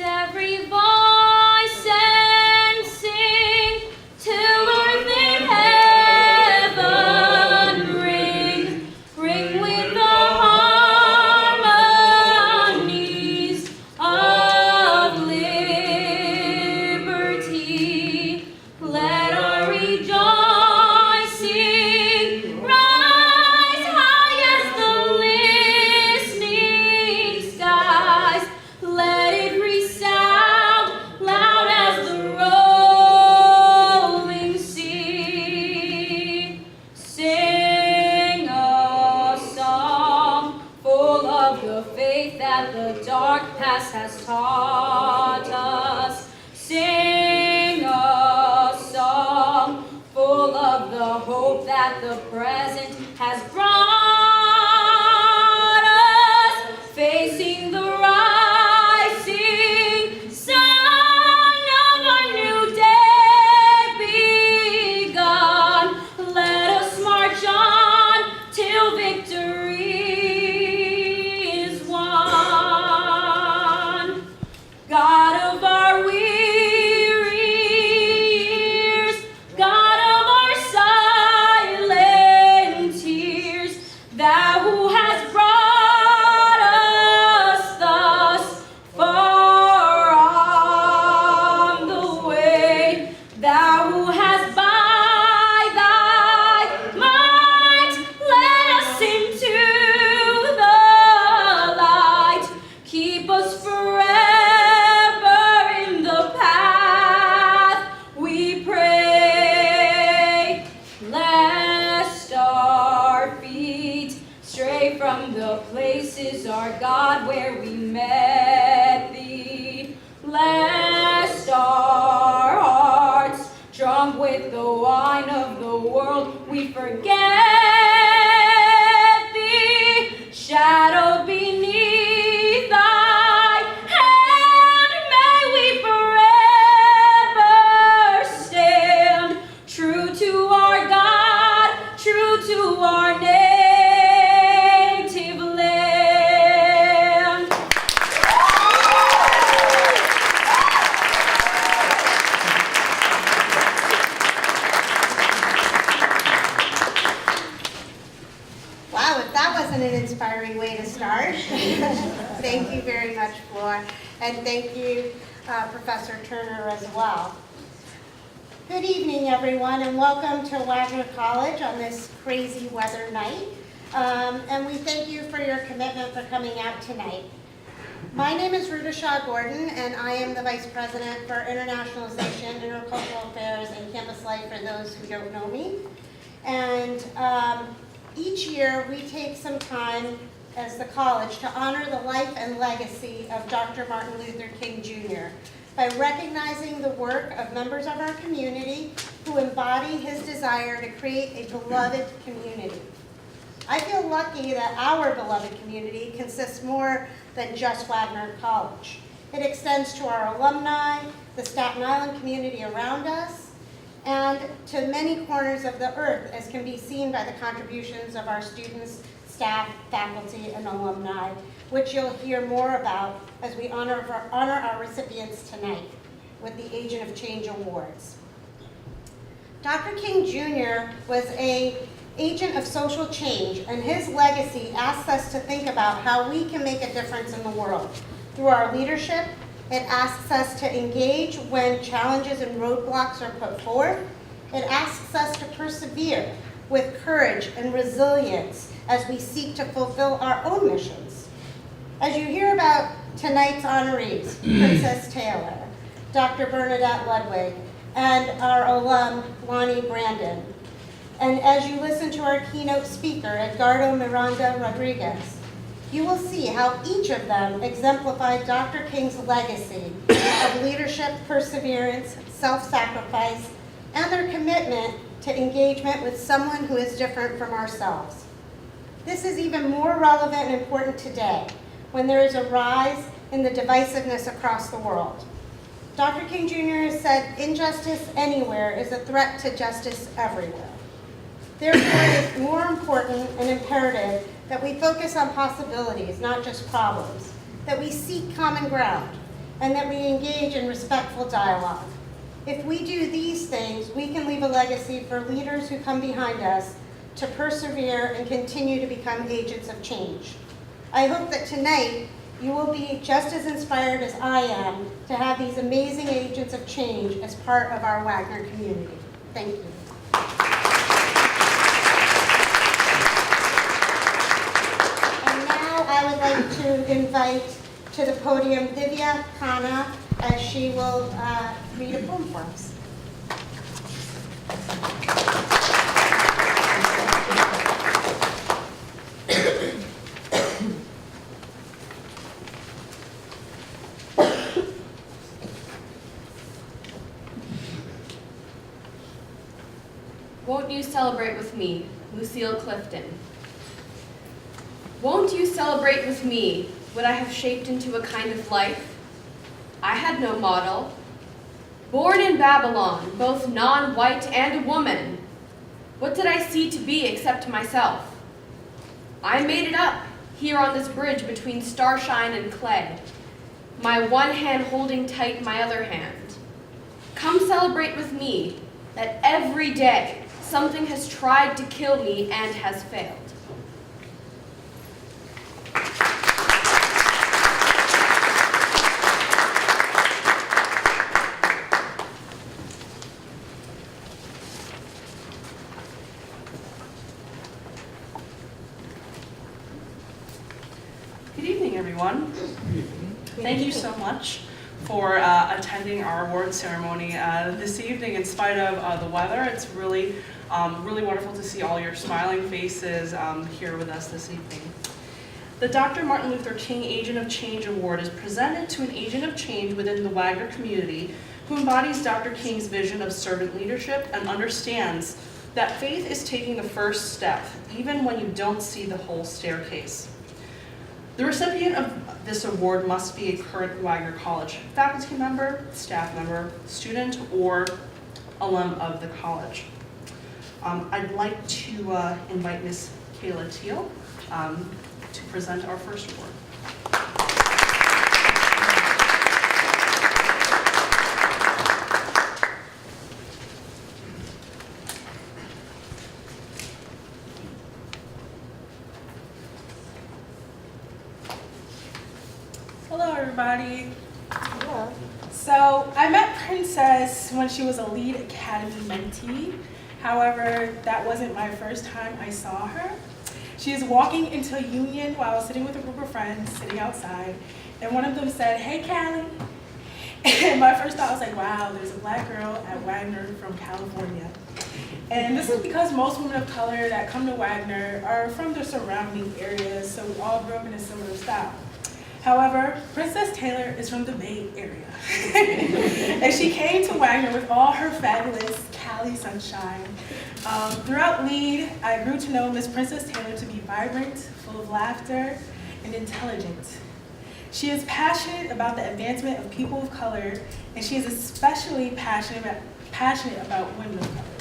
every voice and sing till earth and heaven ring with the harmonies of liberty. Let our rejoicing rise high as the listening skies. Let it resound loud as the rolling sea. Sing a song full of the faith that the dark past has taught us. Sing a song full of the hope that the present has brought us. Facing the rising sun of a new day begun. Let us march on till victory is won. God of our weary years, God of our silent tears, thou who hast brought us thus far on the way, thou who hast by thy might led us into the light. Keep us forever in the path we pray, lest our feet stray from the places, our God, where we met thee. Lest our hearts, drunk with the wine of the world, we forget thee. Shadow beneath thy hand, may we forever stand, true to our God, true to our native land. Wow, if that wasn't an inspiring way to start. Thank you very much, Flor, and thank you, Professor Turner, as well. Good evening, everyone, and welcome to Wagner College on this crazy weather night. And we thank you for your commitment for coming out tonight. My name is Ruta Shah-Gordon, and I am the Vice President for Internationalization, Intercultural Affairs, and Campus Life for those who don't know me. And each year we take some time as the college to honor the life and legacy of Dr. Martin Luther King Jr. by recognizing the work of members of our community who embody his desire to create a beloved community. I feel lucky that our beloved community consists more than just Wagner College. It extends to our alumni, the Staten Island community around us, and to many corners of the earth, as can be seen by the contributions of our students, staff, faculty, and alumni, which you'll hear more about as we honor our recipients tonight with the Agent of Change Awards. Dr. King Jr. was an agent of social change, and his legacy asks us to think about how we can make a difference in the world. Through our leadership, it asks us to engage when challenges and roadblocks are put forth. It asks us to persevere with courage and resilience as we seek to fulfill our own missions. As you hear about tonight's honorees, Princess Taylor, Dr. Bernadette Ludwig, and our alum, Lonnie Brandon, and as you listen to our keynote speaker, Edgardo Miranda Rodriguez, you will see how each of them exemplified Dr. King's legacy of leadership, perseverance, self-sacrifice, and their commitment to engagement with someone who is different from ourselves. This is even more relevant and important today, when there is a rise in the divisiveness across the world. Dr. King Jr. has said, injustice anywhere is a threat to justice everywhere. Therefore, it is more important and imperative that we focus on possibilities, not just problems, that we seek common ground, and that we engage in respectful dialogue. If we do these things, we can leave a legacy for leaders who come behind us to persevere and continue to become agents of change. I hope that tonight you will be just as inspired as I am to have these amazing agents of change as part of our Wagner community. Thank you. And now I would like to invite to the podium Divya Khanna as she will read a poem for us. Won't you celebrate with me, Lucille Clifton? Won't you celebrate with me what I have shaped into a kind of life? I had no model. Born in Babylon, both non-white and a woman, what did I see to be except myself? I made it up here on this bridge between starshine and clay, my one hand holding tight my other hand. Come celebrate with me that every day something has tried to kill me and has failed. Good evening, everyone. Thank you so much for attending our award ceremony this evening. In spite of the weather, it's really wonderful to see all your smiling faces here with us this evening. The Dr. Martin Luther King Agent of Change Award is presented to an agent of change within the Wagner community who embodies Dr. King's vision of servant leadership and understands that faith is taking the first step, even when you don't see the whole staircase. The recipient of this award must be a current Wagner College faculty member, staff member, student, or alum of the college. I'd like to invite Ms. Kayla Teal to present our first award. Hello, everybody. Hello. So I met Princess when she was a lead academy mentee. However, that wasn't my first time I saw her. She is walking into Union while I was sitting with a group of friends sitting outside, and one of them said, "Hey, Callie." And my first thought was like, wow, there's a black girl at Wagner from California. And this is because most women of color that come to Wagner are from the surrounding areas, so we all grew up in a similar style. However, Princess Taylor is from the Bay Area. And she came to Wagner with all her fabulous Cali sunshine. Throughout LEAD, I grew to know Miss Princess Taylor to be vibrant, full of laughter, and intelligent. She is passionate about the advancement of people of color, and she is especially passionate about women of color.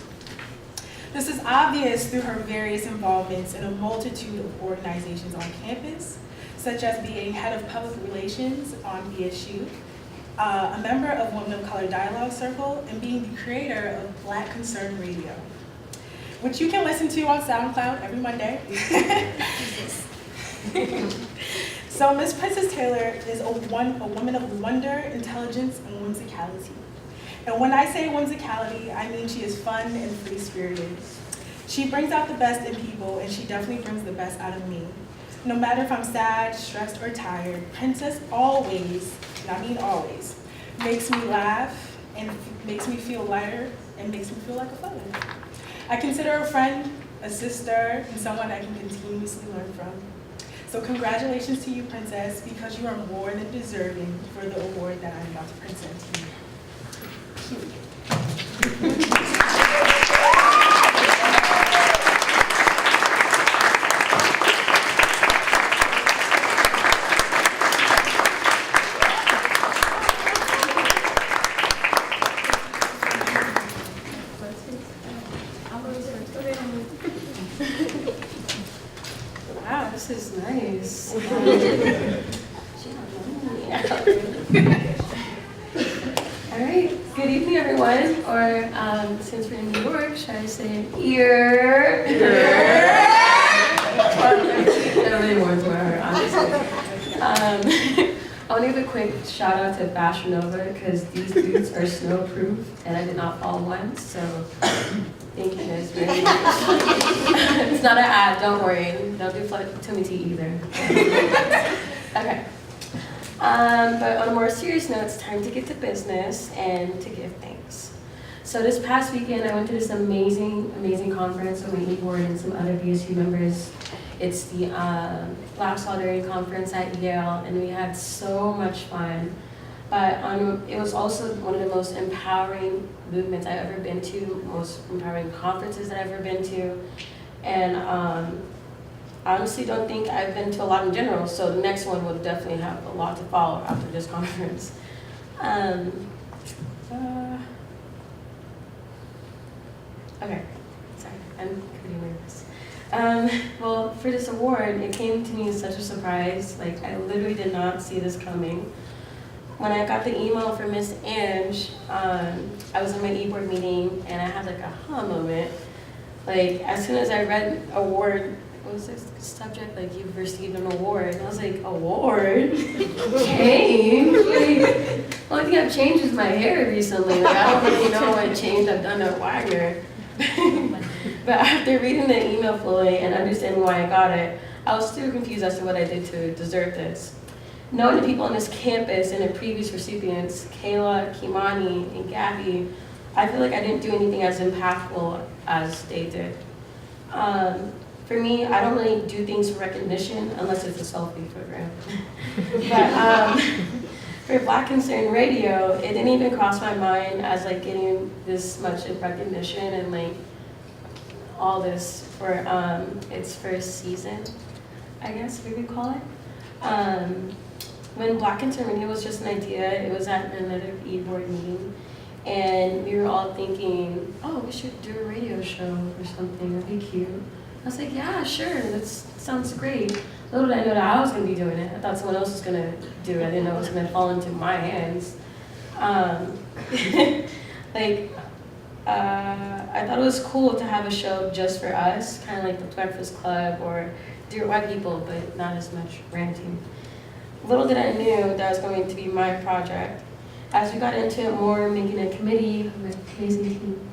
This is obvious through her various involvements in a multitude of organizations on campus, such as being head of public relations on BSU, a member of Women of Color Dialogue Circle, and being the creator of Black Concern Radio, which you can listen to on SoundCloud every Monday. So Miss Princess Taylor is a woman of wonder, intelligence, and whimsicality. And when I say whimsicality, I mean she is fun and free-spirited. She brings out the best in people, and she definitely brings the best out of me. No matter if I'm sad, stressed, or tired, Princess always, and I mean always, makes me laugh and makes me feel lighter and makes me feel like a feather. I consider her a friend, a sister, and someone I can continuously learn from. So congratulations to you, Princess, because you are more than deserving for the award that I'm about to present to you. Wow, this is nice. evening, everyone, or since we're in New York, should I say ear? That really warms my heart, honestly. I want to give a quick shout out to Fashion Nova because these boots are snowproof and I did not fall once, so thank you guys very much. It's not an ad, don't worry. Don't do tummy tea either. Okay. But on a more serious note, it's time to get to business and to give thanks. So this past weekend, I went to this amazing conference with my e-board and some other BSU members. It's the Black Solidarity Conference at Yale, and we had so much fun. But it was also one of the most empowering movements I've ever been to, most empowering conferences that I've ever been to. And I honestly don't think I've been to a lot in general, so the next one will definitely have a lot to follow after this conference. Okay, sorry, I'm pretty nervous. Well, for this award, it came to me as such a surprise. Like, I literally did not see this coming. When I got the email from Miss Ange, I was in my e-board meeting and I had like a aha moment. Like, as soon as I read award, what was this subject? Like, you've received an award. And I was like, award? Change? Like, the only thing I've changed is my hair recently. Like, I don't really know what change I've done at Wagner. But after reading the email fully and understanding why I got it, I was still confused as to what I did to deserve this. Knowing the people on this campus and the previous recipients, Kayla, Kimani, and Gabby, I feel like I didn't do anything as impactful as they did. For me, I don't really do things for recognition unless it's a selfie program. But for Black Concern Radio, it didn't even cross my mind as like getting this much recognition and like all this for its first season, I guess we could call it. When Black Concern Radio was just an idea, it was at another e-board meeting, and we were all thinking, oh, we should do a radio show or something, that'd be cute. I was like, yeah, sure, that sounds great. Little did I know that I was going to be doing it. I thought someone else was going to do it. I didn't know it was going to fall into my hands. I thought it was cool to have a show just for us, kind of like the Breakfast Club or Dear White People, but not as much ranting. Little did I know that was going to be my project. As we got into it more, making a committee with an amazing team,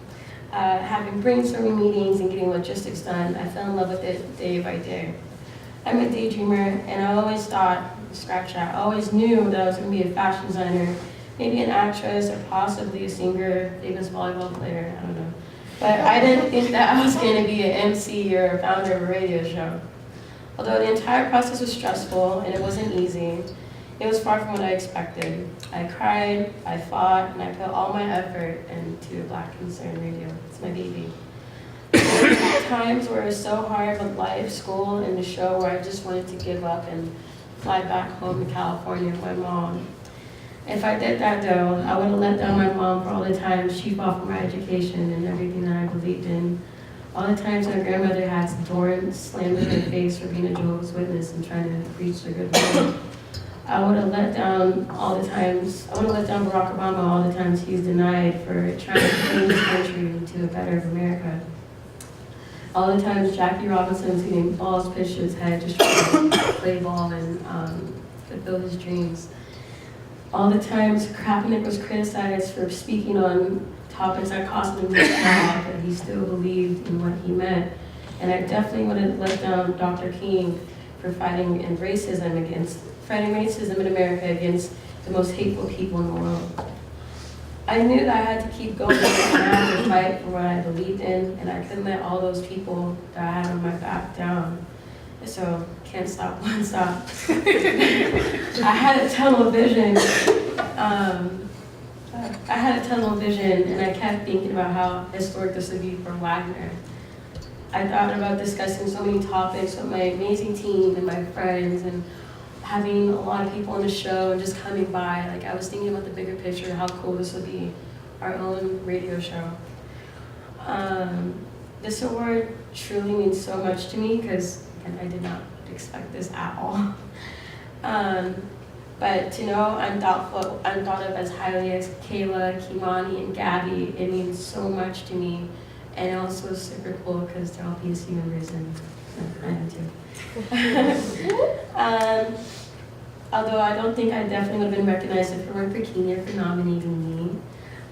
having brainstorming meetings and getting logistics done, I fell in love with it day by day. I'm a daydreamer, and I always thought, scratch that, I always knew that I was going to be a fashion designer, maybe an actress, or possibly a singer, famous volleyball player, I don't know. But I didn't think that I was going to be an MC or a founder of a radio show. Although the entire process was stressful and it wasn't easy, it was far from what I expected. I cried, I fought, and I put all my effort into Black Concern Radio. It's my baby. Times were so hard with life, school, and the show where I just wanted to give up and fly back home to California with my mom. If I did that though, I would have let down my mom for all the times she fought for my education and everything that I believed in. All the times my grandmother had thorns slammed in her face for being a Jehovah's Witness and trying to preach the good word. I would have let down Barack Obama all the times he was denied for trying to change this country into a better America. All the times Jackie Robinson was getting balls pitched to his head just trying to play ball and fulfill his dreams. All the times Kaepernick was criticized for speaking on topics that cost him his job, but he still believed in what he meant. And I definitely would have let down Dr. King for fighting racism in America against the most hateful people in the world. I knew that I had to keep going and I had to fight for what I believed in, and I couldn't let all those people that I had on my back down. So, can't stop, won't stop. I had a tunnel vision. And I kept thinking about how historic this would be for Wagner. I thought about discussing so many topics with my amazing team and my friends and having a lot of people on the show and just coming by. Like, I was thinking about the bigger picture, how cool this would be, our own radio show. This award truly means so much to me because, again, I did not expect this at all. But to know I'm thought of as highly as Kayla, Kimani, and Gabby, it means so much to me. And also super cool because they're all PSU members and I am too. Although I don't think I definitely would have been recognized if it weren't for Kenya for nominating me.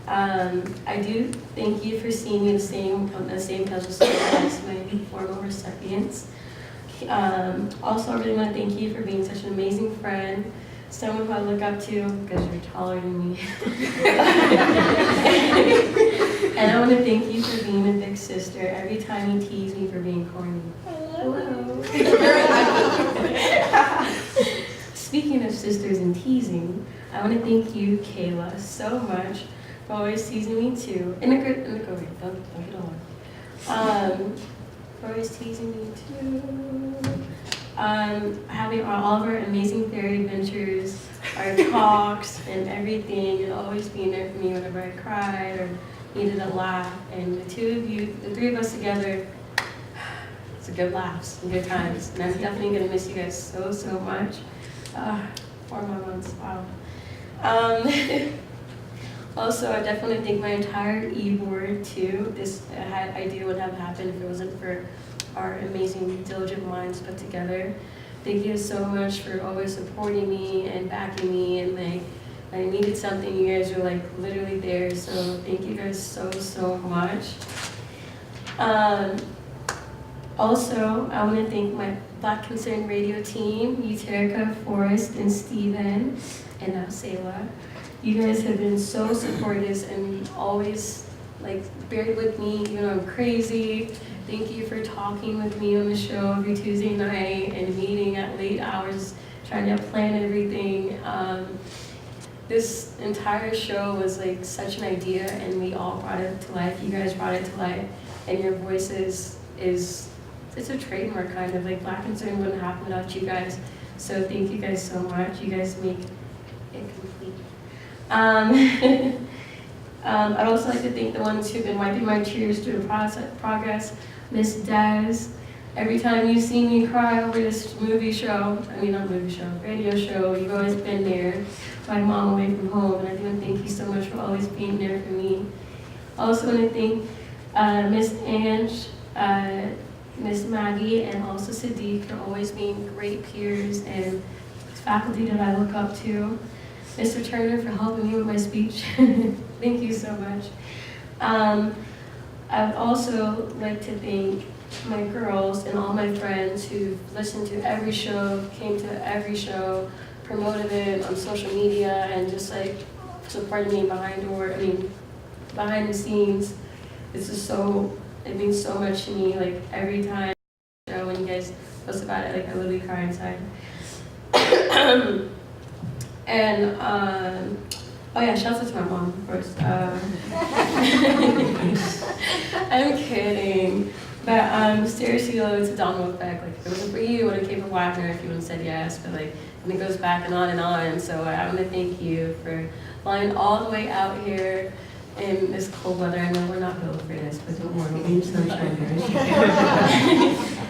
I do thank you for seeing me on the same pedestal as my former recipients. Also, I really want to thank you for being such an amazing friend, someone who I look up to because you're taller than me. And I want to thank you for being a big sister. Every time you tease me for being corny. Hello. Speaking of sisters and teasing, I want to thank you, Kayla, so much for always teasing me too. In a good way. Don't get on. For always teasing me too. Having all of our amazing fairy adventures, our talks, and everything, and always being there for me whenever I cried or needed a laugh. And the two of you, the three of us together, it's a good laughs and good times. And I'm definitely gonna miss you guys so, so much. 4 more months, wow. Also, I definitely thank my entire e-board too. This idea would have happened if it wasn't for our amazing, diligent minds put together. Thank you so much for always supporting me and backing me, and like, when I needed something, you guys were like literally there. So thank you guys so, so much. Also, I want to thank my Black Concern Radio team, Uterica, Forrest, and Steven, and now Selah. You guys have been so supportive and always like buried with me, even though I'm crazy. Thank you for talking with me on the show every Tuesday night and meeting at late hours, trying to plan everything. This entire show was like such an idea, and we all brought it to life. You guys brought it to life, and your voices it's a trademark kind of, like Black Concern wouldn't happen without you guys. So thank you guys so much. You guys make it complete. I'd also like to thank the ones who've been wiping my tears through the progress. Miss Des, every time you see me cry over this radio show, you've always been there. My mom away from home, and I do want to thank you so much for always being there for me. I also want to thank Miss Ange, Miss Maggie, and also Sadiq for always being great peers and faculty that I look up to. Mr. Turner for helping me with my speech. Thank you so much. I would also like to thank my girls and all my friends who listened to every show, came to every show, promoted it on social media, and just like supported me behind the scenes. It's just it means so much to me. Like every time when you guys post about it, like I literally cry inside. And oh yeah, shout out to my mom first. I'm kidding, but seriously though, it's a domino effect. Like if it wasn't for you, it would have came from Wagner if you would have said yes. But like, and it goes back and on and on. So I want to thank you for flying all the way out here in this cold weather. I know we're not built for this, but don't worry, we need sunshine here.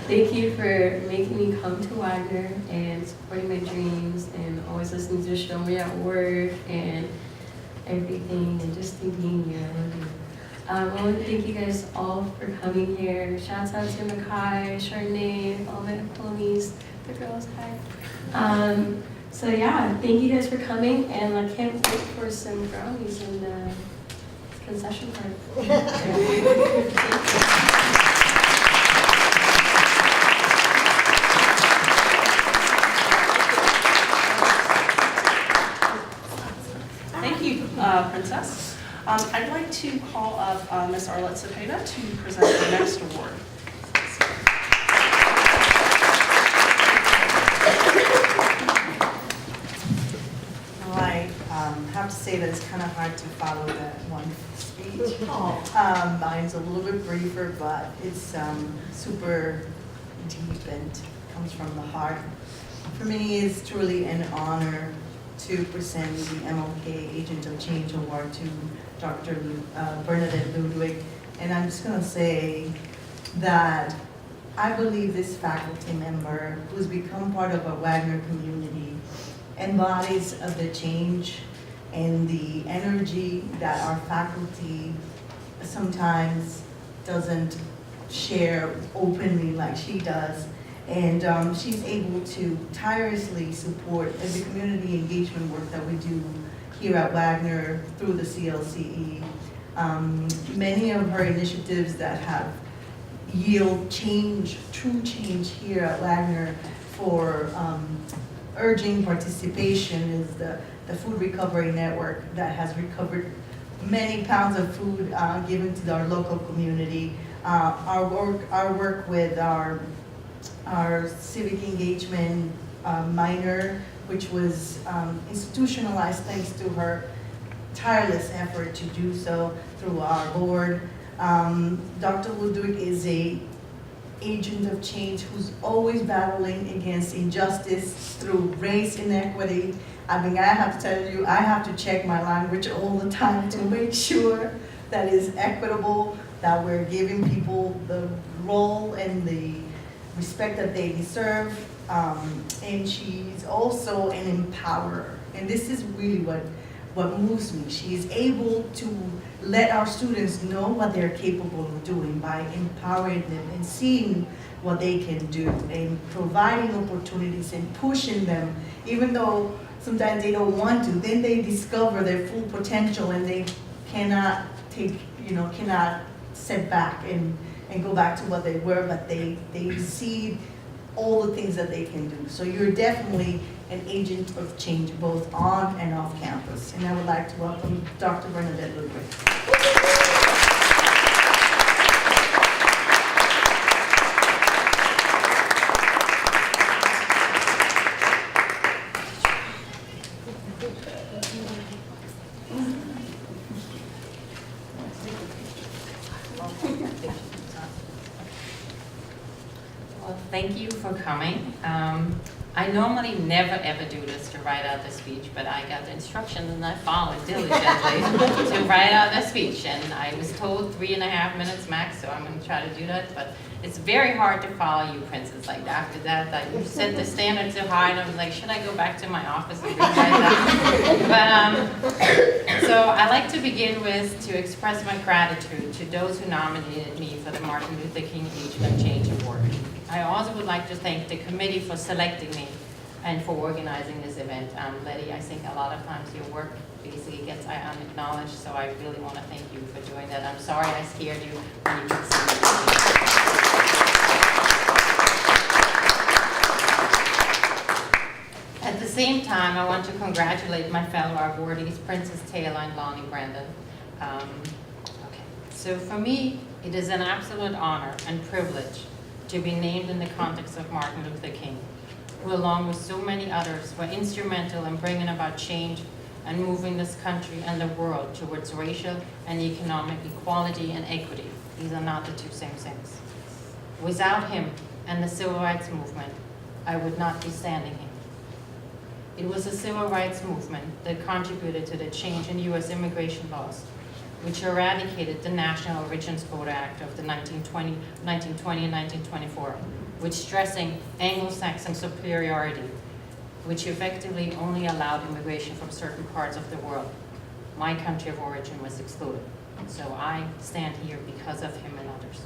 Thank you for making me come to Wagner and supporting my dreams and always listening to the show me at work and everything, and just thinking, yeah, I love you. I want to thank you guys all for coming here. Shouts out to Makai, Charnay, all my ponies, the girls, hi. So yeah, thank you guys for coming, and I can't wait for some brownies in the concession card. Thank you, Princess. I'd like to call up Ms. Arlette Cepeda to present the next award. Well, I have to say that it's kind of hard to follow that one speech. Mine's a little bit briefer, but it's super deep and comes from the heart. For me, it's truly an honor to present the MLK Agent of Change Award to Dr. Bernadette Ludwig. And I'm just going to say that I believe this faculty member who's become part of a Wagner community embodies of the change and the energy that our faculty sometimes doesn't share openly like she does. And she's able to tirelessly support the community engagement work that we do here at Wagner through the CLCE. Many of her initiatives that have yield change, true change here at Wagner for urging participation is the Food Recovery Network that has recovered many pounds of food given to our local community. Our work with our civic engagement minor, which was institutionalized thanks to her tireless effort to do so through our board. Dr. Ludwig is an agent of change who's always battling against injustice through race inequity. I mean, I have to tell you, I have to check my language all the time to make sure that is equitable, that we're giving people the role and the respect that they deserve. And she's also an empowerer. And this is really what moves me. She is able to let our students know what they're capable of doing by empowering them and seeing what they can do and providing opportunities and pushing them, even though sometimes they don't want to. Then they discover their full potential and they cannot cannot sit back and go back to what they were, but they see all the things that they can do. So you're definitely an agent of change both on and off campus. And I would like to welcome Dr. Bernadette Ludwig. Well, thank you for coming. I normally never ever do this to write out the speech, but I got the instructions and I followed diligently to write out the speech. And I was told 3.5 minutes max, so I'm going to try to do that. But it's very hard to follow you, Princess. Like after that, you set the standard so high, and I was like, should I go back to my office and rewrite that? But so I like to begin with to express my gratitude to those who nominated me for the Martin Luther King Age and Change Award. I also would like to thank the committee for selecting me and for organizing this event. Letty, I think a lot of times your work basically gets unacknowledged, so I really want to thank you for doing that. I'm sorry I scared you when you could see me. At the same time, I want to congratulate my fellow awardees, Princess Taylor and Lonnie Brandon. So for me, it is an absolute honor and privilege to be named in the context of Martin Luther King, who along with so many others were instrumental in bringing about change and moving this country and the world towards racial and economic equality and equity. These are not the two same things. Without him and the civil rights movement, I would not be standing here. It was the civil rights movement that contributed to the change in U.S. immigration laws, which eradicated the National Origins Code Act of the 1920 and 1924, which stressing Anglo-Saxon superiority, which effectively only allowed immigration from certain parts of the world. My country of origin was excluded. So I stand here because of him and others.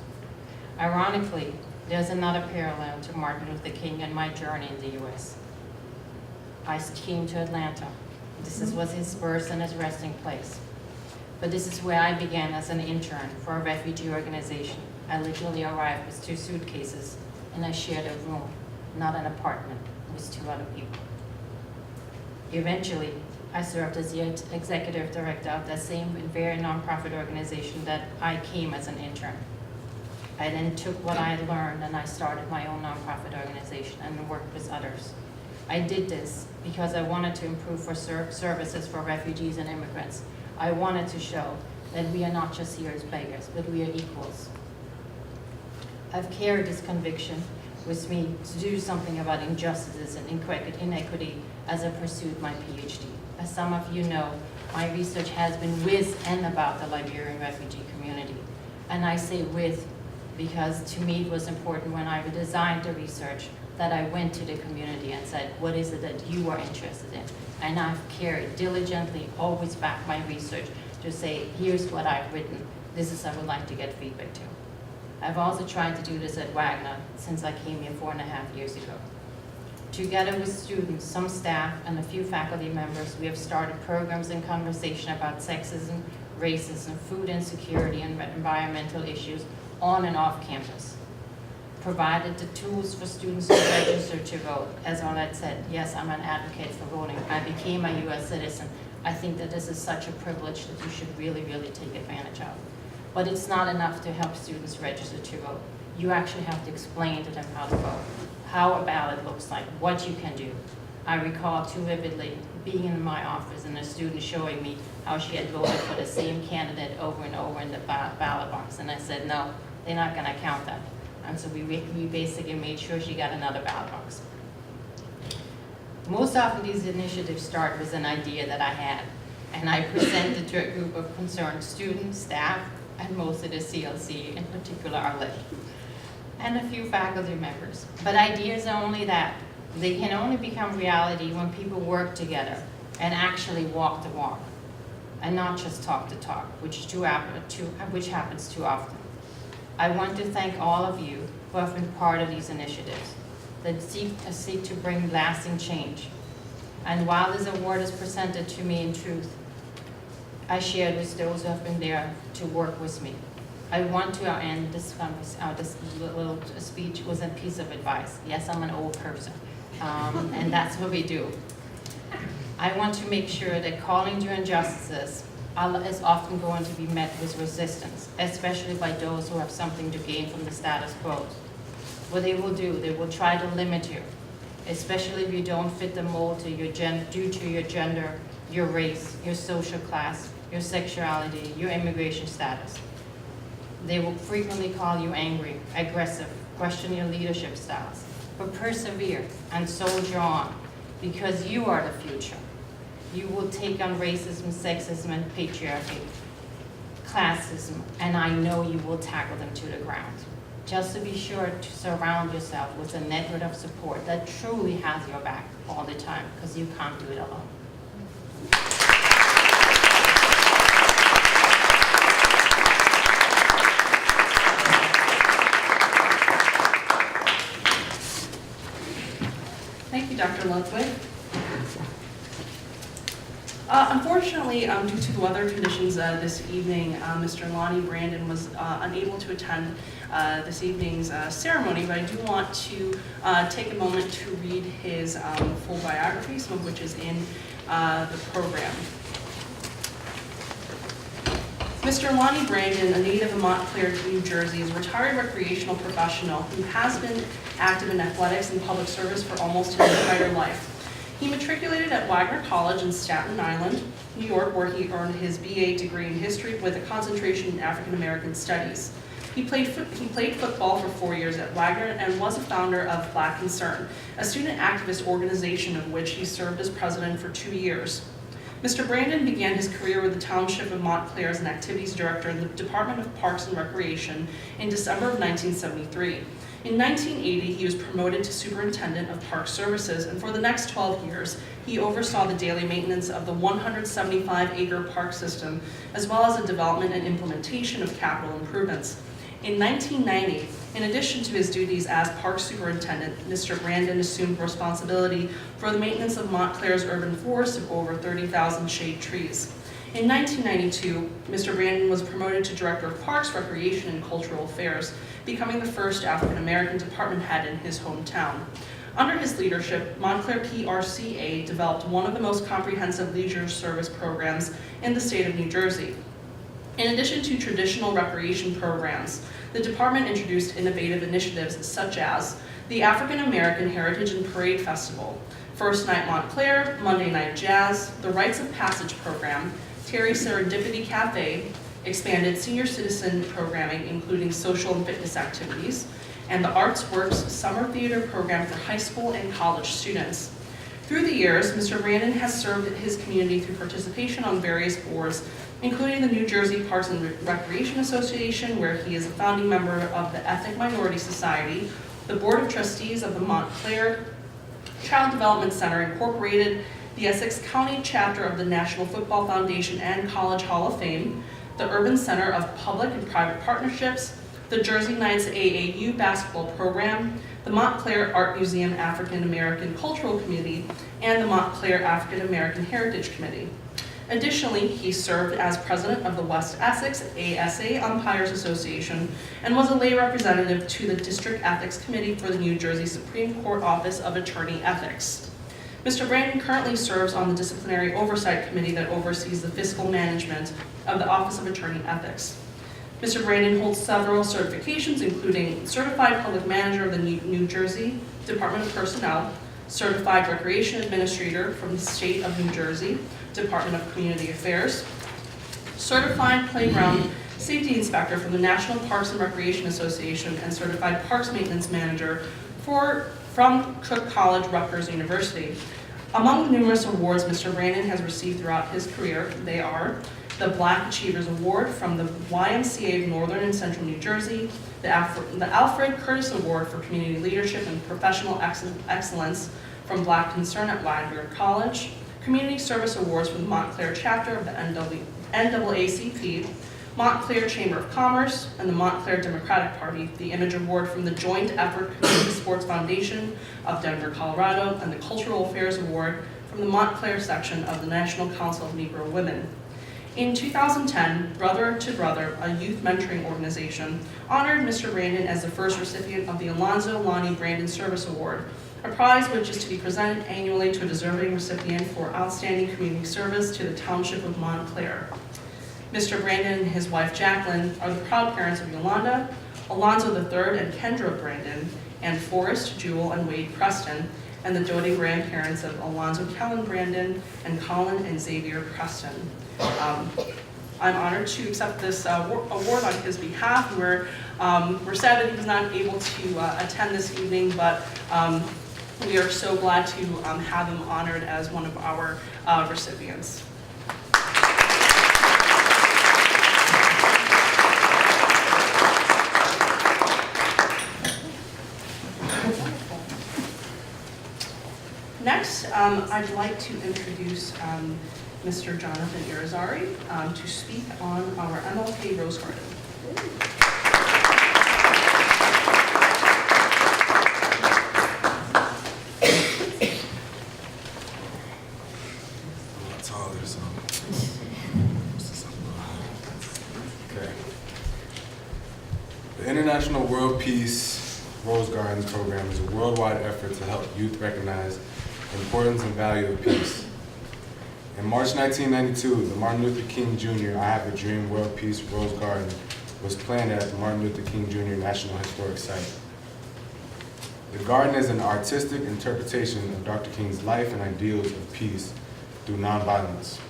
Ironically, there's another parallel to Martin Luther King and my journey in the U.S. I came to Atlanta. This was his birth and his resting place. But this is where I began as an intern for a refugee organization. I literally arrived with 2 suitcases and I shared a room, not an apartment, with 2 other people. Eventually, I served as the executive director of that same very nonprofit organization that I came as an intern. I then took what I had learned and I started my own nonprofit organization and worked with others. I did this because I wanted to improve for services for refugees and immigrants. I wanted to show that we are not just here as beggars, but we are equals. I've carried this conviction with me to do something about injustices and inequity as I pursued my PhD. As some of you know, my research has been with and about the Liberian refugee community. And I say with because to me it was important when I designed the research that I went to the community and said, what is it that you are interested in? And I've carried diligently, always back my research to say, here's what I've written. This is I would like to get feedback to. I've also tried to do this at Wagner since I came here 4.5 years ago. Together with students, some staff, and a few faculty members, we have started programs and conversation about sexism, racism, food insecurity, and environmental issues on and off campus. Provided the tools for students to register to vote. As Arlette said, yes, I'm an advocate for voting. I became a U.S. citizen. I think that this is such a privilege that you should really, really take advantage of. But it's not enough to help students register to vote. You actually have to explain to them how to vote, how a ballot looks like, what you can do. I recall too vividly being in my office and a student showing me how she had voted for the same candidate over and over in the ballot box. And I said, no, they're not gonna count that. And so we basically made sure she got another ballot box. Most often these initiatives start with an idea that I had, and I presented to a group of concerned students, staff, and most of the CLC, in particular Arlette, and a few faculty members. But ideas are only that. They can only become reality when people work together and actually walk the walk, and not just talk the talk, which happens too often. I want to thank all of you who have been part of these initiatives that seek to bring lasting change. And while this award is presented to me in truth, I share with those who have been there to work with me. I want to end this little speech with a piece of advice. Yes, I'm an old person, and that's what we do. I want to make sure that calling to injustices is often going to be met with resistance, especially by those who have something to gain from the status quo. What they will do, they will try to limit you, especially if you don't fit the mold due to your gender, your race, your social class, your sexuality, your immigration status. They will frequently call you angry, aggressive, question your leadership styles. But persevere and soldier on, because you are the future. You will take on racism, sexism, and patriarchy, classism, and I know you will tackle them to the ground. Just to be sure to surround yourself with a network of support that truly has your back all the time, because you can't do it alone. Thank you, Dr. Ludwig. Unfortunately, due to the weather conditions this evening, Mr. Lonnie Brandon was unable to attend this evening's ceremony, but I do want to take a moment to read his full biography, some of which is in the program. Mr. Lonnie Brandon, a native of Montclair, New Jersey, is a retired recreational professional who has been active in athletics and public service for almost his entire life. He matriculated at Wagner College in Staten Island, New York, where he earned his BA degree in history with a concentration in African American studies. He played football for 4 years at Wagner and was a founder of Black Concern, a student activist organization of which he served as president for 2 years. Mr. Brandon began his career with the Township of Montclair as an activities director in the Department of Parks and Recreation in December of 1973. In 1980, he was promoted to Superintendent of Park Services, and for the next 12 years, he oversaw the daily maintenance of the 175-acre park system, as well as the development and implementation of capital improvements. In 1990, in addition to his duties as Park Superintendent, Mr. Brandon assumed responsibility for the maintenance of Montclair's urban forest of over 30,000 shade trees. In 1992, Mr. Brandon was promoted to Director of Parks, Recreation, and Cultural Affairs, becoming the first African-American department head in his hometown. Under his leadership, Montclair PRCA developed one of the most comprehensive leisure service programs in the state of New Jersey. In addition to traditional recreation programs, the department introduced innovative initiatives such as the African American Heritage and Parade Festival, First Night Montclair, Monday Night Jazz, the Rites of Passage program, Terry Serendipity Cafe, expanded senior citizen programming including social and fitness activities, and the Arts Works summer theater program for high school and college students. Through the years, Mr. Brandon has served his community through participation on various boards, including the New Jersey Parks and Recreation Association, where he is a founding member of the Ethnic Minority Society, the Board of Trustees of the Montclair Child Development Center Incorporated, the Essex County chapter of the National Football Foundation and College Hall of Fame, the Urban Center of Public and Private Partnerships, the Jersey Knights AAU basketball program, the Montclair Art Museum African American Cultural Committee, and the Montclair African American Heritage Committee. Additionally, he served as president of the West Essex ASA Umpires Association and was a lay representative to the District Ethics Committee for the New Jersey Supreme Court Office of Attorney Ethics. Mr. Brandon currently serves on the Disciplinary Oversight Committee that oversees the fiscal management of the Office of Attorney Ethics. Mr. Brandon holds several certifications, including Certified Public Manager of the New Jersey Department of Personnel, Certified Recreation Administrator from the State of New Jersey Department of Community Affairs, Certified Playground Safety Inspector from the National Parks and Recreation Association, and Certified Parks Maintenance Manager from Cook College, Rutgers University. Among the numerous awards Mr. Brandon has received throughout his career, they are the Black Achievers Award from the YMCA of Northern and Central New Jersey, the Alfred Curtis Award for Community Leadership and Professional Excellence from Black Concern at Wagner College, Community Service Awards from the Montclair chapter of the NAACP, Montclair Chamber of Commerce, and the Montclair Democratic Party, the Image Award from the Joint Effort Community Sports Foundation of Denver, Colorado, and the Cultural Affairs Award from the Montclair section of the National Council of Negro Women. In 2010, Brother to Brother, a youth mentoring organization, honored Mr. Brandon as the first recipient of the Alonso Lonnie Brandon Service Award, a prize which is to be presented annually to a deserving recipient for outstanding community service to the Township of Montclair. Mr. Brandon and his wife Jacqueline are the proud parents of Yolanda, Alonso III and Kendra Brandon, and Forrest, Jewel, and Wade Preston, and the doting grandparents of Alonso Kellen Brandon and Colin and Xavier Preston. I'm honored to accept this award on his behalf. We're sad that he was not able to attend this evening, but we are so glad to have him honored as one of our recipients. Next, I'd like to introduce Mr. Jonathan Irizarry to speak on our MLK Rose Garden. Okay. The International World Peace Rose Gardens program is a worldwide effort to help youth recognize the importance and value of peace. In March 1992, the Martin Luther King Jr. I Have a Dream World Peace Rose Garden was planted at the Martin Luther King Jr. National Historic Site. The garden is an artistic interpretation of Dr. King's life and ideals of peace through nonviolence.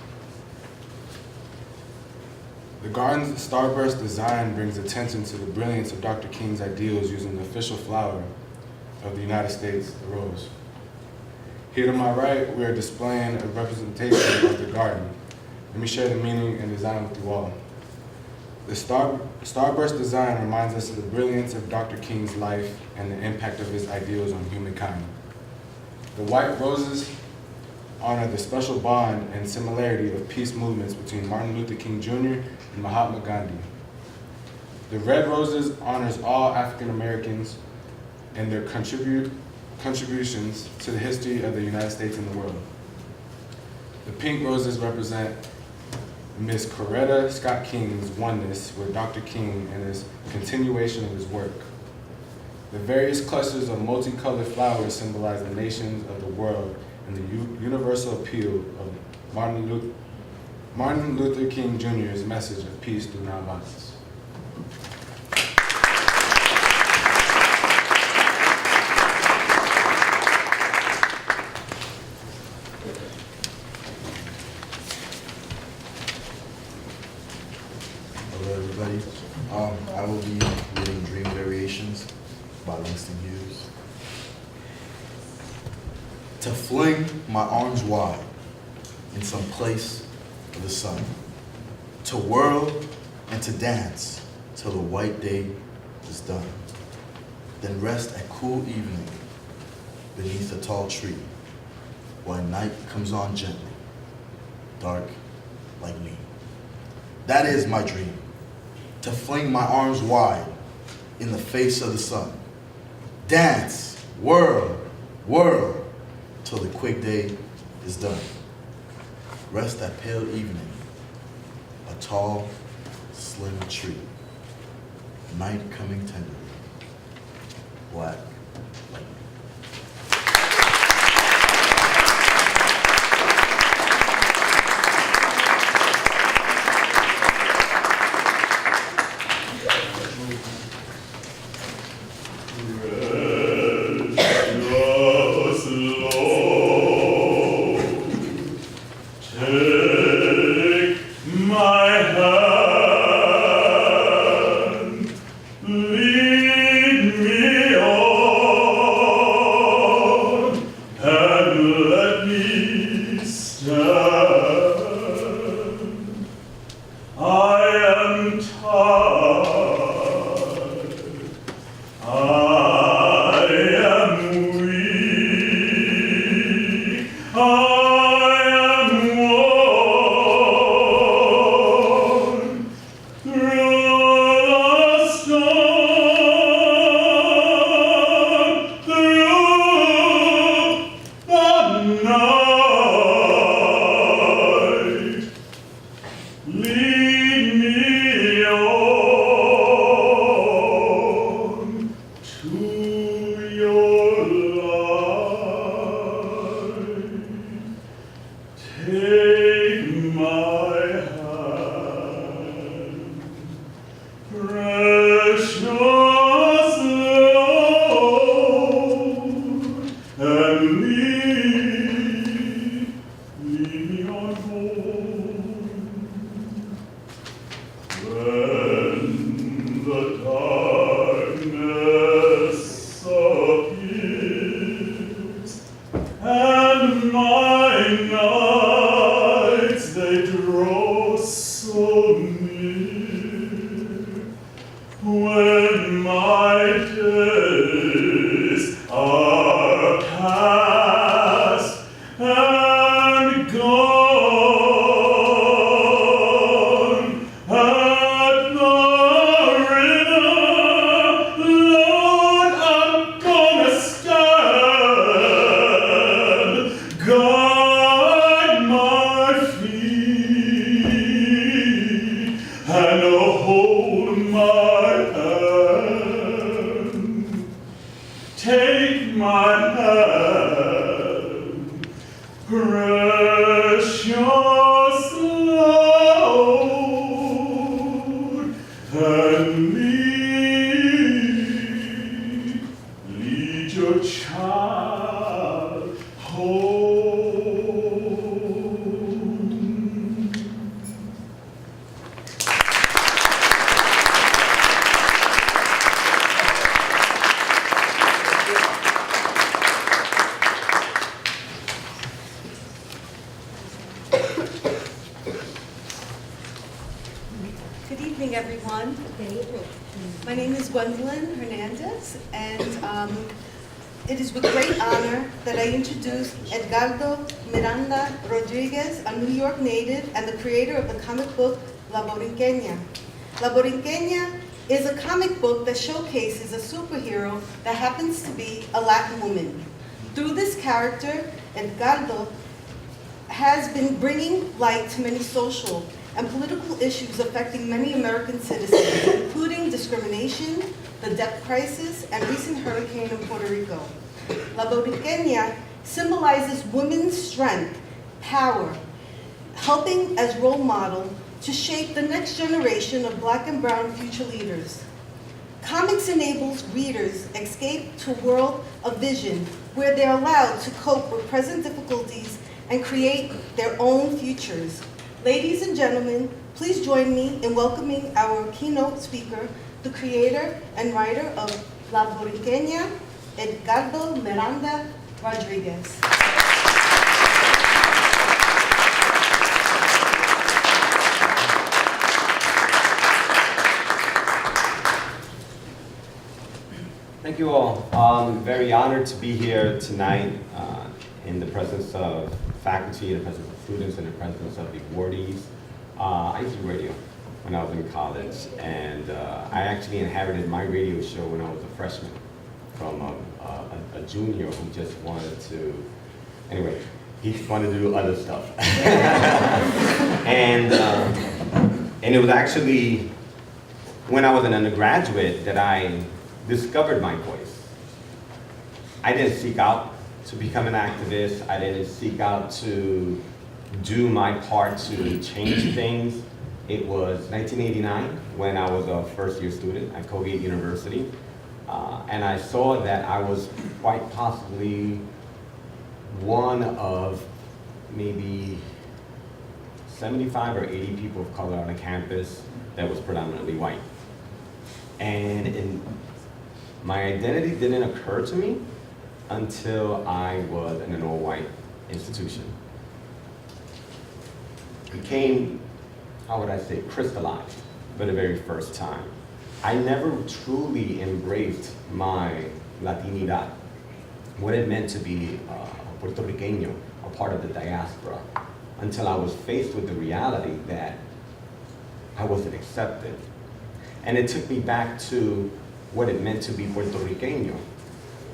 The garden's starburst design brings attention to the brilliance of Dr. King's ideals using the official flower of the United States, the rose. Here to my right, we are displaying a representation of the garden. Let me share the meaning and design with you all. The starburst design reminds us of the brilliance of Dr. King's life and the impact of his ideals on humankind. The white roses honor the special bond and similarity of peace movements between Martin Luther King Jr. and Mahatma Gandhi. The red roses honors all African Americans and their contributions to the history of the United States and the world. The pink roses represent Ms. Coretta Scott King's oneness with Dr. King and his continuation of his work. The various clusters of multicolored flowers symbolize the nations of the world and the universal appeal of Martin Luther King Jr.'s message of peace through nonviolence. Hello, everybody. I will be reading Dream Variations by Langston Hughes. To fling my arms wide in some place of the sun, to whirl and to dance till the white day is done, then rest at cool evening beneath a tall tree, while night comes on gently, dark like me. That is my dream, to fling my arms wide in the face of the sun. Dance, whirl, whirl, till the quick day is done. Rest that pale evening, a tall, slim tree, night coming tenderly, black like me. Good evening, everyone. Good evening. My name is Gwendolyn Hernandez, and it is with great honor that I introduce Edgardo Miranda Rodriguez, a New York native and the creator of the comic book La Borinqueña. La Borinqueña is a comic book that showcases a superhero that happens to be a Latin woman. Through this character, Edgardo has been bringing light to many social and political issues affecting many American citizens, including discrimination, the debt crisis, and recent hurricane in Puerto Rico. La Borinqueña symbolizes women's strength, power, helping as role model to shape the next generation of Black and brown future leaders. Comics enables readers escape to a world of vision where they're allowed to cope with present difficulties and create their own futures. Ladies and gentlemen, please join me in welcoming our keynote speaker, the creator and writer of La Borinqueña, Edgardo Miranda Rodriguez. Thank you all. very honored to be here tonight in the presence of faculty, in the presence of students, in the presence of the awardees. I used to do radio when I was in college, and I actually inherited my radio show when I was a freshman from a junior who just wanted to, anyway, he just wanted to do other stuff. And it was actually when I was an undergraduate that I discovered my voice. I didn't seek out to become an activist. I didn't seek out to do my part to change things. It was 1989 when I was a first-year student at Colgate University. And I saw that I was quite possibly one of maybe 75 or 80 people of color on a campus that was predominantly white. And my identity didn't occur to me until I was in an all-white institution. It became, how would I say, crystallized for the very first time. I never truly embraced my Latinidad, what it meant to be a Puerto Riqueño, a part of the diaspora, until I was faced with the reality that I wasn't accepted. And it took me back to what it meant to be Puerto Riqueño.